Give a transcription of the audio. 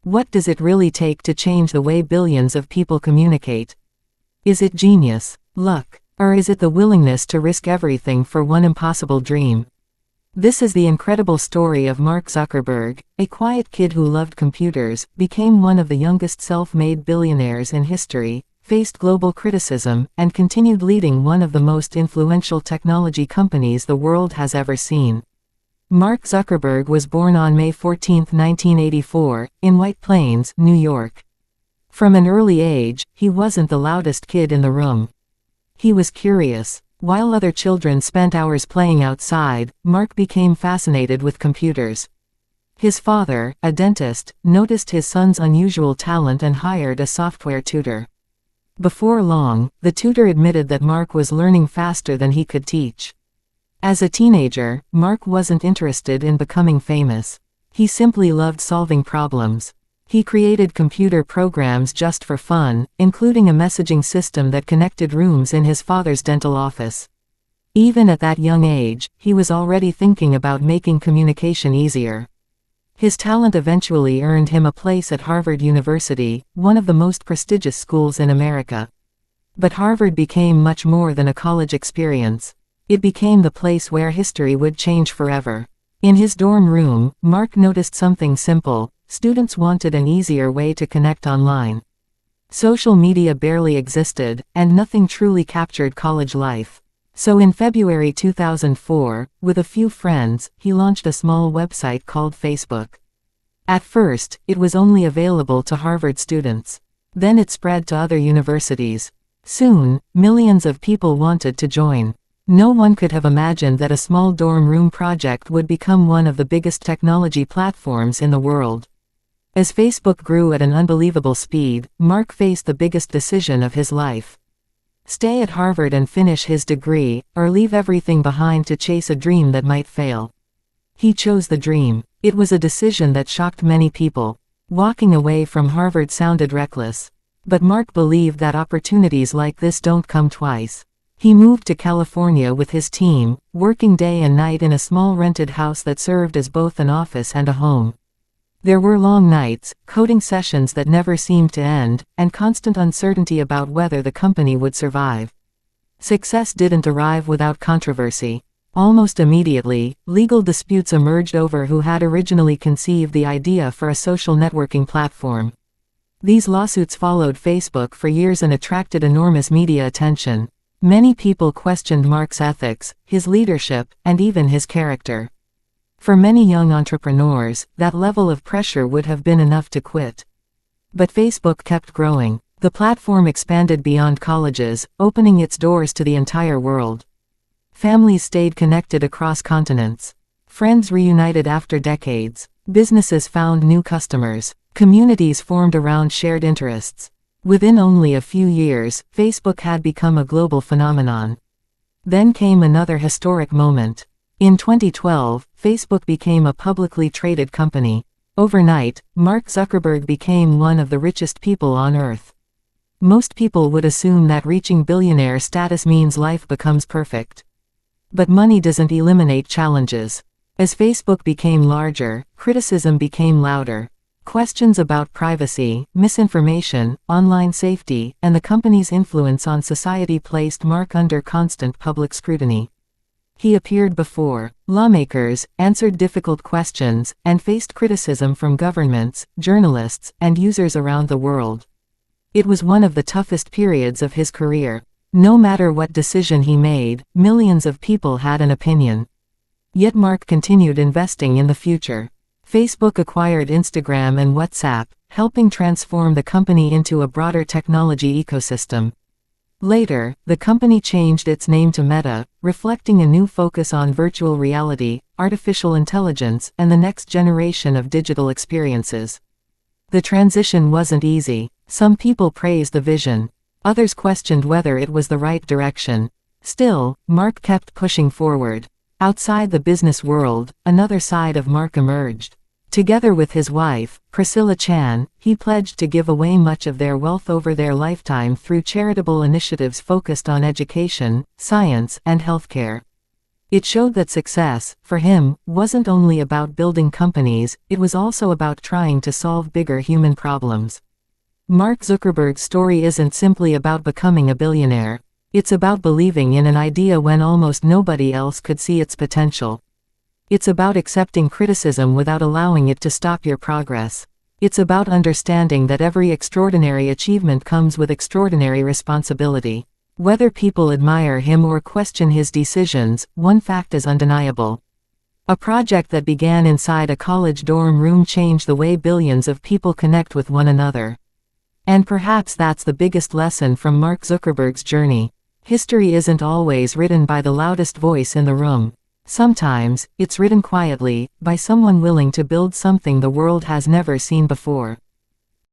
What does it really take to change the way billions of people communicate? Is it genius, luck, or is it the willingness to risk everything for one impossible dream? This is the incredible story of Mark Zuckerberg, a quiet kid who loved computers, became one of the youngest self-made billionaires in history, faced global criticism, and continued leading one of the most influential technology companies the world has ever seen. Mark Zuckerberg was born on May 14, 1984, in White Plains, New York. From an early age, he wasn't the loudest kid in the room. He was curious. While other children spent hours playing outside, Mark became fascinated with computers. His father, a dentist, noticed his son's unusual talent and hired a software tutor. Before long, the tutor admitted that Mark was learning faster than he could teach. As a teenager, Mark wasn't interested in becoming famous. He simply loved solving problems. He created computer programs just for fun, including a messaging system that connected rooms in his father's dental office. Even at that young age, he was already thinking about making communication easier. His talent eventually earned him a place at Harvard University, one of the most prestigious schools in America. But Harvard became much more than a college experience. It became the place where history would change forever. In his dorm room, Mark noticed something simple. Students wanted an easier way to connect online. Social media barely existed, and nothing truly captured college life. So in February 2004, with a few friends, he launched a small website called Facebook. At first, it was only available to Harvard students. Then it spread to other universities. Soon, millions of people wanted to join. No one could have imagined that a small dorm room project would become one of the biggest technology platforms in the world. As Facebook grew at an unbelievable speed, Mark faced the biggest decision of his life. Stay at Harvard and finish his degree, or leave everything behind to chase a dream that might fail. He chose the dream. It was a decision that shocked many people. Walking away from Harvard sounded reckless. But Mark believed that opportunities like this don't come twice. He moved to California with his team, working day and night in a small rented house that served as both an office and a home. There were long nights, coding sessions that never seemed to end, and constant uncertainty about whether the company would survive. Success didn't arrive without controversy. Almost immediately, legal disputes emerged over who had originally conceived the idea for a social networking platform. These lawsuits followed Facebook for years and attracted enormous media attention. Many people questioned Mark's ethics, his leadership, and even his character. For many young entrepreneurs, that level of pressure would have been enough to quit. But Facebook kept growing. The platform expanded beyond colleges, opening its doors to the entire world. Families stayed connected across continents. Friends reunited after decades. Businesses found new customers. Communities formed around shared interests. Within only a few years, Facebook had become a global phenomenon. Then came another historic moment. In 2012, Facebook became a publicly traded company. Overnight, Mark Zuckerberg became one of the richest people on Earth. Most people would assume that reaching billionaire status means life becomes perfect. But money doesn't eliminate challenges. As Facebook became larger, criticism became louder. Questions about privacy, misinformation, online safety, and the company's influence on society placed Mark under constant public scrutiny. He appeared before lawmakers, answered difficult questions, and faced criticism from governments, journalists, and users around the world. It was one of the toughest periods of his career. No matter what decision he made, millions of people had an opinion. Yet Mark continued investing in the future. Facebook acquired Instagram and WhatsApp, helping transform the company into a broader technology ecosystem. Later, the company changed its name to Meta, reflecting a new focus on virtual reality, artificial intelligence, and the next generation of digital experiences. The transition wasn't easy. Some people praised the vision. Others questioned whether it was the right direction. Still, Mark kept pushing forward. Outside the business world, another side of Mark emerged. Together with his wife, Priscilla Chan, he pledged to give away much of their wealth over their lifetime through charitable initiatives focused on education, science, and healthcare. It showed that success, for him, wasn't only about building companies, it was also about trying to solve bigger human problems. Mark Zuckerberg's story isn't simply about becoming a billionaire. It's about believing in an idea when almost nobody else could see its potential. It's about accepting criticism without allowing it to stop your progress. It's about understanding that every extraordinary achievement comes with extraordinary responsibility. Whether people admire him or question his decisions, one fact is undeniable. A project that began inside a college dorm room changed the way billions of people connect with one another. And perhaps that's the biggest lesson from Mark Zuckerberg's journey. History isn't always written by the loudest voice in the room. Sometimes, it's written quietly, by someone willing to build something the world has never seen before.